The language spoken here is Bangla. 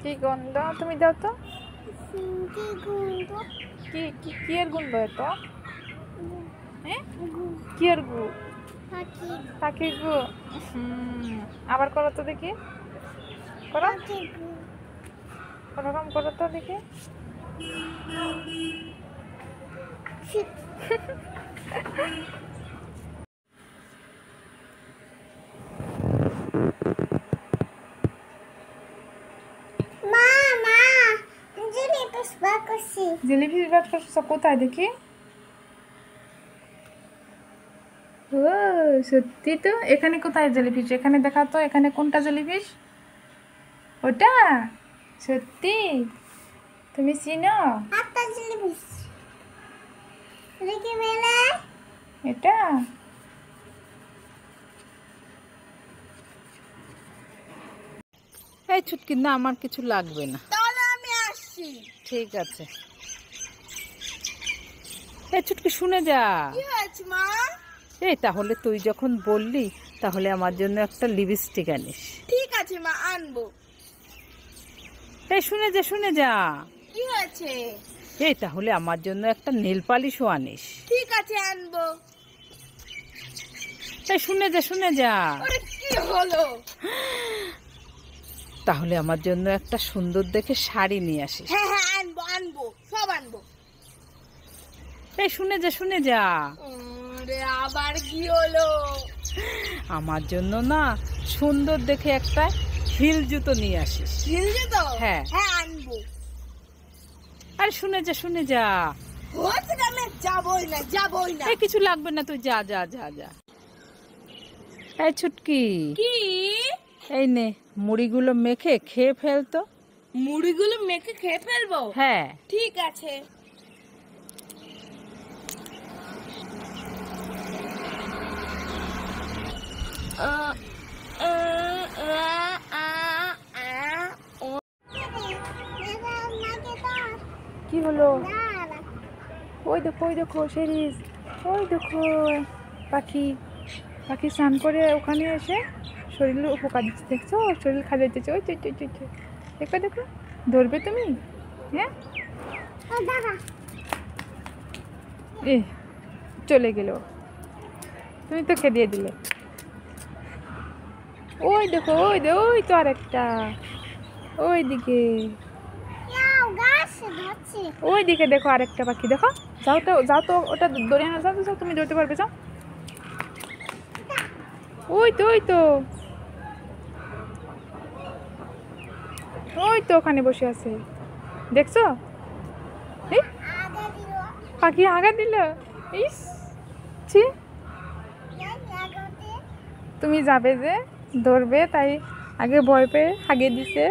কি গন্ধ, তুমি দাও তো। কি কি কি এর গন্ধ এত? হ্যাঁ, কি এর গু? পাখির গু। আবার করো তো দেখি, করো, ওরকম করো তো দেখি। জেলিফিশ বার করছো কোথায় দেখি? ও সত্যি তো, এখানে কোথায় জেলিফিশ? এখানে দেখা তো, এখানে কোনটা জেলিফিশ? ওটা সত্যি? তুমি চিনো এটা? এই ছুটকি, না আমার কিছু লাগবে না, তাহলে আমি আসছি। ঠিক আছে। এই ছুটকি শুনে যা। কি হয়েছে মা? এই তাহলে তুই যখন বললি, তাহলে আমার জন্য একটা লিপস্টিক আনিস। ঠিক আছে মা, আনবো। এই শুনে যা, শুনে যা। কি হয়েছে? এই তাহলে আমার জন্য একটা নেল পালিশও আনিস। ঠিক আছে, আনবো। এই শুনে যা, শুনে যা। আরে কি হলো? তাহলে আমার জন্য একটা সুন্দর দেখে শাড়ি নিয়ে আসিস। হ্যাঁ হ্যাঁ, আনবো আনবো, সব আনবো। এই শুনে যা, শুনে যা। আরে আবার কি হলো? আমার জন্য না সুন্দর দেখে একটা হিল জুতো নিয়ে আসিস। হিল জুতো? হ্যাঁ হ্যাঁ, আনবো। আরে শুনে যা, শুনে যা। হচ্ছে না, আমি যাবই না, যাবই না। এই কিছু লাগবে না, তুই যা যা যা যা। এই ছুটকি, কি? এই নে মুড়িগুলো মেখে খেয়ে ফেলতো। মুড়িগুলো মেখে খেয়ে ফেলবো? হ্যাঁ ঠিক আছে। কি হলো? ওই দেখো, ওই দেখো শেরিস, ওই দেখো পাখি। পাখি স্নান করে ওখানে এসে শরীরের উপকার দিচ্ছে, দেখছো? শরীর খালি দিচ্ছে। ওই তো দেখো দেখো, ধরবে তুমি? হ্যাঁ, এ চলে গেল, তুমি তো খেদিয়ে দিলে। ওই দেখো, ওই তো আরেকটা, ওই দিকে, ওই দিকে দেখো আরেকটা পাখি, দেখো। যাও তো ওটা ধরে আনো, যাও, তুমি ধরতে পারবে, যাও। ওই তো ওখানে বসে আছে, দেখছো? পাখি আগা দিল। ইস ছি, তুমি যাবে যে ধরবে, তাই আগে ভয় পেয়ে হাগিয়ে দিছে।